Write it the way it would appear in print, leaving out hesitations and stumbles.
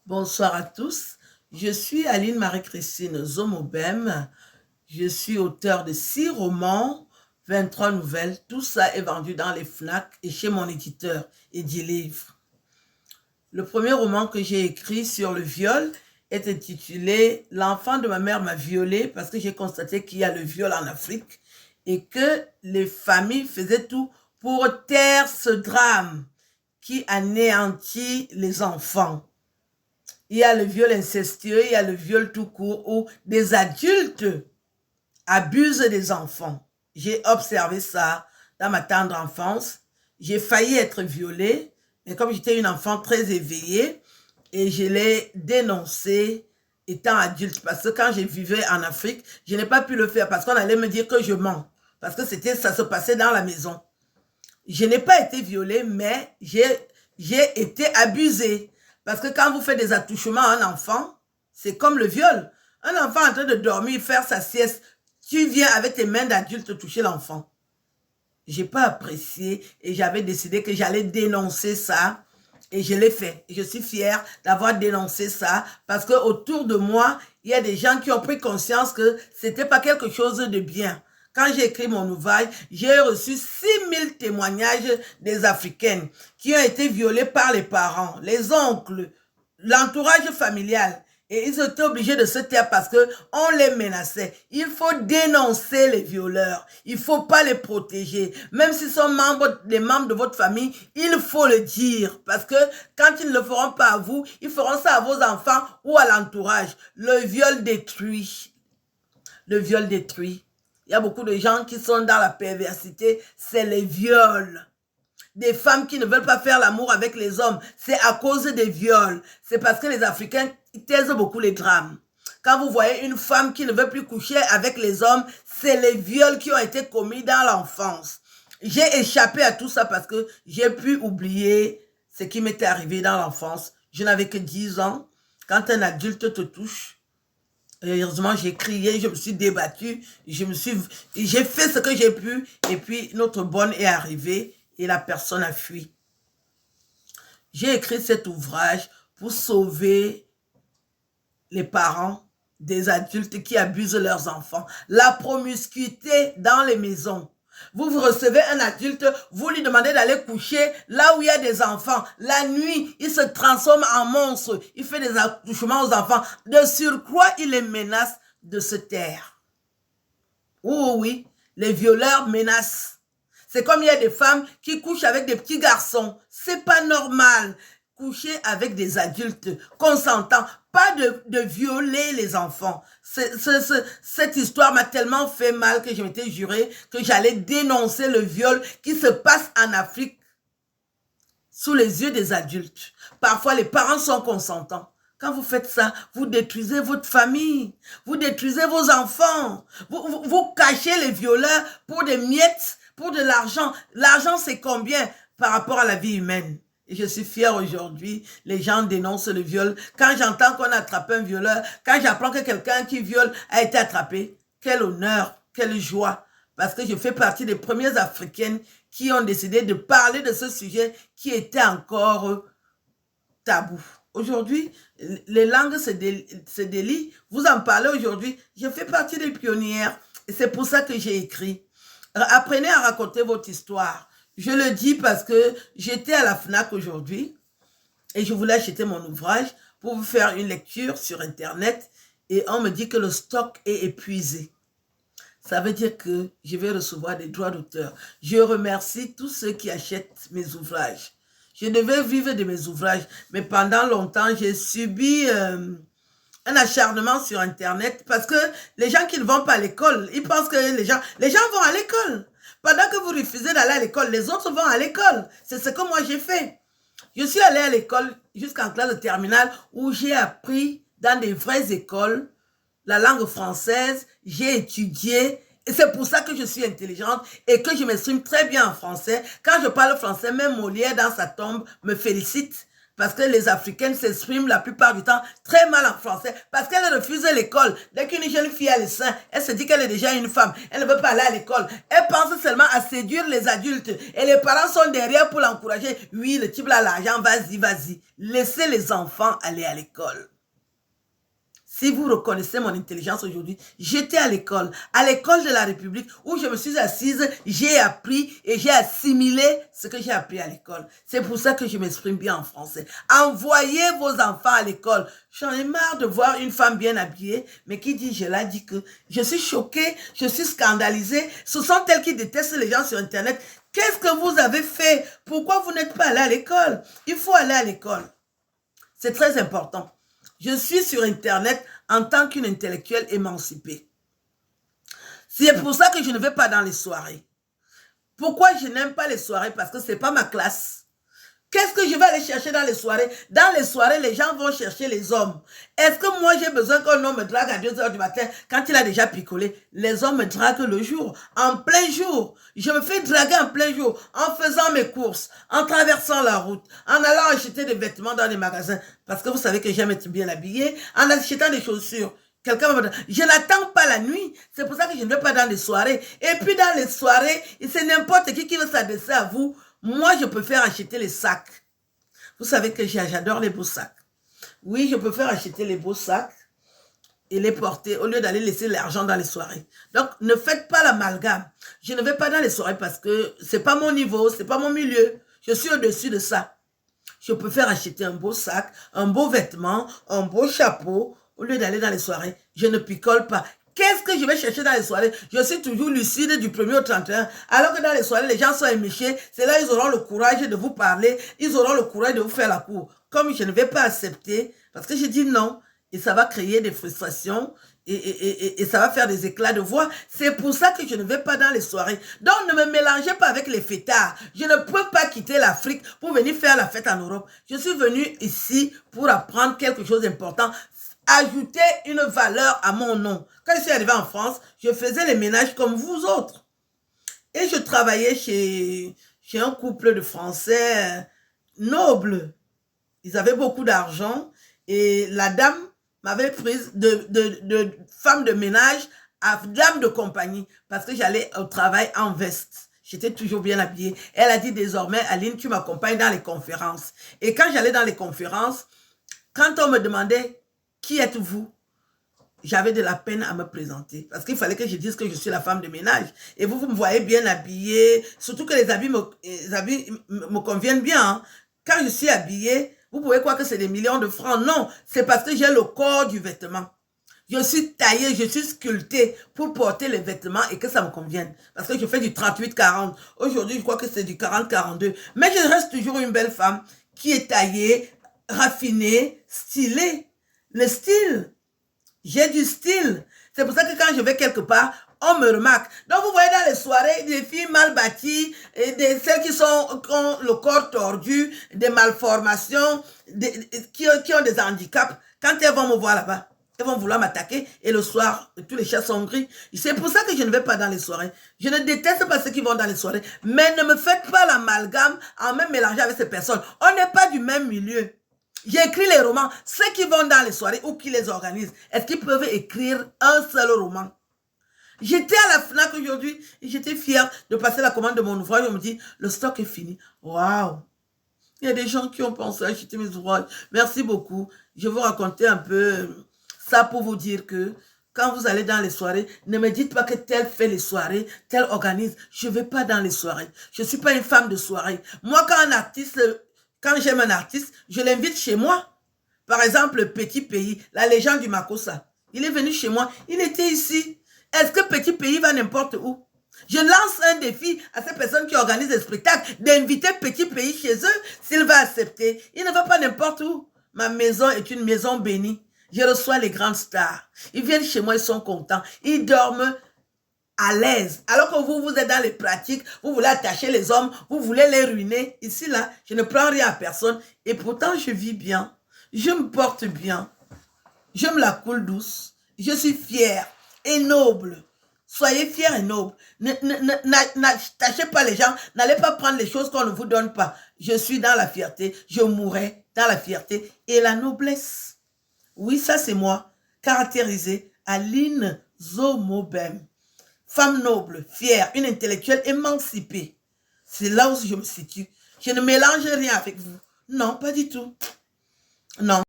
Bonsoir à tous. Je suis Aline Marie-Christine Zomobem. Je suis auteure de 6 romans, 23 nouvelles. Tout ça est vendu dans les FNAC et chez mon éditeur, Edilivre. Le premier roman que j'ai écrit sur le viol est intitulé « L'enfant de ma mère m'a violée » parce que j'ai constaté qu'il y a le viol en Afrique et que les familles faisaient tout pour taire ce drame qui anéantit les enfants. Il y a le viol incestueux, il y a le viol tout court où des adultes abusent des enfants. J'ai observé ça dans ma tendre enfance. J'ai failli être violée, mais comme j'étais une enfant très éveillée, et je l'ai dénoncé étant adulte. Parce que quand je vivais en Afrique, je n'ai pas pu le faire parce qu'on allait me dire que je mens. Parce que ça se passait dans la maison. Je n'ai pas été violée, mais j'ai été abusée. Parce que quand vous faites des attouchements à un enfant, c'est comme le viol. Un enfant en train de dormir, faire sa sieste, tu viens avec tes mains d'adulte toucher l'enfant. J'ai pas apprécié et j'avais décidé que j'allais dénoncer ça et je l'ai fait. Je suis fière d'avoir dénoncé ça parce que autour de moi, il y a des gens qui ont pris conscience que c'était pas quelque chose de bien. Quand j'ai écrit mon ouvrage, j'ai reçu 6000 témoignages des Africaines qui ont été violées par les parents, les oncles, l'entourage familial. Et ils étaient obligés de se taire parce qu'on les menaçait. Il faut dénoncer les violeurs. Il ne faut pas les protéger. Même s'ils sont des membres de votre famille, il faut le dire. Parce que quand ils ne le feront pas à vous, ils feront ça à vos enfants ou à l'entourage. Le viol détruit. Le viol détruit. Il y a beaucoup de gens qui sont dans la perversité. C'est les viols. Des femmes qui ne veulent pas faire l'amour avec les hommes, c'est à cause des viols. C'est parce que les Africains taisent beaucoup les drames. Quand vous voyez une femme qui ne veut plus coucher avec les hommes, c'est les viols qui ont été commis dans l'enfance. J'ai échappé à tout ça parce que j'ai pu oublier ce qui m'était arrivé dans l'enfance. Je n'avais que 10 ans. Quand un adulte te touche, heureusement, j'ai crié, je me suis débattue, j'ai fait ce que j'ai pu et puis notre bonne est arrivée et la personne a fui. J'ai écrit cet ouvrage pour sauver les parents des adultes qui abusent leurs enfants. La promiscuité dans les maisons. Vous recevez un adulte, vous lui demandez d'aller coucher là où il y a des enfants. La nuit, il se transforme en monstre. Il fait des attouchements aux enfants. De surcroît, il les menace de se taire. Oh oui, les violeurs menacent. C'est comme il y a des femmes qui couchent avec des petits garçons. C'est pas normal. Coucher avec des adultes consentants, pas de violer les enfants. Cette histoire m'a tellement fait mal que je m'étais juré que j'allais dénoncer le viol qui se passe en Afrique sous les yeux des adultes. Parfois, les parents sont consentants. Quand vous faites ça, vous détruisez votre famille, vous détruisez vos enfants, vous cachez les violeurs pour des miettes, pour de l'argent. L'argent, c'est combien par rapport à la vie humaine? Et je suis fière aujourd'hui, les gens dénoncent le viol. Quand j'entends qu'on a attrapé un violeur, quand j'apprends que quelqu'un qui viole a été attrapé, quel honneur, quelle joie. Parce que je fais partie des premières Africaines qui ont décidé de parler de ce sujet qui était encore tabou. Aujourd'hui, les langues se délient. Vous en parlez aujourd'hui. Je fais partie des pionnières. Et c'est pour ça que j'ai écrit. Apprenez à raconter votre histoire. Je le dis parce que j'étais à la FNAC aujourd'hui et je voulais acheter mon ouvrage pour vous faire une lecture sur Internet et on me dit que le stock est épuisé. Ça veut dire que je vais recevoir des droits d'auteur. Je remercie tous ceux qui achètent mes ouvrages. Je devais vivre de mes ouvrages, mais pendant longtemps, j'ai subi un acharnement sur Internet parce que les gens qui ne vont pas à l'école, ils pensent que les gens vont à l'école. Pendant que vous refusez d'aller à l'école, les autres vont à l'école. C'est ce que moi j'ai fait. Je suis allée à l'école jusqu'en classe de terminale où j'ai appris dans des vraies écoles la langue française, j'ai étudié et c'est pour ça que je suis intelligente et que je m'exprime très bien en français. Quand je parle français, même Molière dans sa tombe me félicite Parce que les Africaines s'expriment la plupart du temps très mal en français. Parce qu'elles refusent l'école. Dès qu'une jeune fille a les seins, elle se dit qu'elle est déjà une femme. Elle ne veut pas aller à l'école. Elle pense seulement à séduire les adultes. Et les parents sont derrière pour l'encourager. Oui, le type a l'argent, vas-y, vas-y. Laissez les enfants aller à l'école. Si vous reconnaissez mon intelligence aujourd'hui, j'étais à l'école de la République, où je me suis assise, j'ai appris et j'ai assimilé ce que j'ai appris à l'école. C'est pour ça que je m'exprime bien en français. Envoyez vos enfants à l'école. J'en ai marre de voir une femme bien habillée, mais qui dit, je l'ai dit que je suis choquée, je suis scandalisée. Ce sont elles qui détestent les gens sur Internet. Qu'est-ce que vous avez fait? Pourquoi vous n'êtes pas allé à l'école? Il faut aller à l'école. C'est très important. Je suis sur Internet en tant qu'une intellectuelle émancipée. C'est pour ça que je ne vais pas dans les soirées. Pourquoi je n'aime pas les soirées? Parce que ce n'est pas ma classe. Qu'est-ce que je vais aller chercher dans les soirées? Dans les soirées, les gens vont chercher les hommes. Est-ce que moi, j'ai besoin qu'un homme me drague à 2 h du matin quand il a déjà picolé? Les hommes me draguent le jour, en plein jour. Je me fais draguer en plein jour, en faisant mes courses, en traversant la route, en allant acheter des vêtements dans les magasins. Parce que vous savez que j'aime être bien habillée, en achetant des chaussures. Quelqu'un me dit, je n'attends pas la nuit. C'est pour ça que je ne vais pas dans les soirées. Et puis dans les soirées, c'est n'importe qui veut s'adresser à vous. Moi, je préfère acheter les sacs. Vous savez que j'adore les beaux sacs. Oui, je préfère acheter les beaux sacs et les porter au lieu d'aller laisser l'argent dans les soirées. Donc, ne faites pas l'amalgame. Je ne vais pas dans les soirées parce que c'est pas mon niveau, c'est pas mon milieu. Je suis au-dessus de ça. Je préfère acheter un beau sac, un beau vêtement, un beau chapeau au lieu d'aller dans les soirées. Je ne picole pas. Qu'est-ce que je vais chercher dans les soirées? Je suis toujours lucide du 1er au 31. Alors que dans les soirées, les gens sont éméchés. C'est là ils auront le courage de vous parler. Ils auront le courage de vous faire la cour. Comme je ne vais pas accepter, parce que j'ai dit non, et ça va créer des frustrations, et ça va faire des éclats de voix. C'est pour ça que je ne vais pas dans les soirées. Donc, ne me mélangez pas avec les fêtards. Je ne peux pas quitter l'Afrique pour venir faire la fête en Europe. Je suis venue ici pour apprendre quelque chose d'important. Ajouter une valeur à mon nom. Quand je suis arrivée en France, je faisais les ménages comme vous autres. Et je travaillais chez un couple de Français nobles. Ils avaient beaucoup d'argent et la dame m'avait prise de femme de ménage à dame de compagnie parce que j'allais au travail en veste. J'étais toujours bien habillée. Elle a dit désormais, Aline, tu m'accompagnes dans les conférences. Et quand j'allais dans les conférences, quand on me demandait qui êtes-vous? J'avais de la peine à me présenter parce qu'il fallait que je dise que je suis la femme de ménage. Et vous me voyez bien habillée, surtout que les habits me conviennent bien. Hein. Quand je suis habillée, vous pouvez croire que c'est des millions de francs. Non, c'est parce que j'ai le corps du vêtement. Je suis taillée, je suis sculptée pour porter les vêtements et que ça me convienne. Parce que je fais du 38-40. Aujourd'hui, je crois que c'est du 40-42. Mais je reste toujours une belle femme qui est taillée, raffinée, stylée. Le style. J'ai du style. C'est pour ça que quand je vais quelque part, on me remarque. Donc, vous voyez dans les soirées, des filles mal bâties, et celles qui ont le corps tordu, des malformations, qui ont des handicaps. Quand elles vont me voir là-bas, elles vont vouloir m'attaquer. Et le soir, tous les chats sont gris. C'est pour ça que je ne vais pas dans les soirées. Je ne déteste pas ceux qui vont dans les soirées. Mais ne me faites pas l'amalgame en me mélangeant avec ces personnes. On n'est pas du même milieu. J'écris les romans. Ceux qui vont dans les soirées ou qui les organisent, est-ce qu'ils peuvent écrire un seul roman? J'étais à la FNAC aujourd'hui et j'étais fière de passer la commande de mon ouvrage. On me dit, le stock est fini. Waouh! Il y a des gens qui ont pensé à acheter mes ouvrages. Merci beaucoup. Je vais vous raconter un peu ça pour vous dire que quand vous allez dans les soirées, ne me dites pas que tel fait les soirées, tel organise. Je ne vais pas dans les soirées. Je ne suis pas une femme de soirée. Moi, quand j'aime un artiste, je l'invite chez moi. Par exemple, Petit Pays, la légende du Makossa. Il est venu chez moi. Il était ici. Est-ce que Petit Pays va n'importe où? Je lance un défi à ces personnes qui organisent des spectacles d'inviter Petit Pays chez eux s'il va accepter. Il ne va pas n'importe où. Ma maison est une maison bénie. Je reçois les grandes stars. Ils viennent chez moi, ils sont contents. Ils dorment à l'aise. Alors que vous êtes dans les pratiques, vous voulez attacher les hommes, vous voulez les ruiner. Ici, là, je ne prends rien à personne. Et pourtant, je vis bien. Je me porte bien. Je me la coule douce. Je suis fière et noble. Soyez fiers et nobles. N'attachez pas les gens. N'allez pas prendre les choses qu'on ne vous donne pas. Je suis dans la fierté. Je mourrai dans la fierté et la noblesse. Oui, ça c'est moi, caractérisée Aline Zomobem. Femme noble, fière, une intellectuelle émancipée. C'est là où je me situe. Je ne mélange rien avec vous. Non, pas du tout. Non.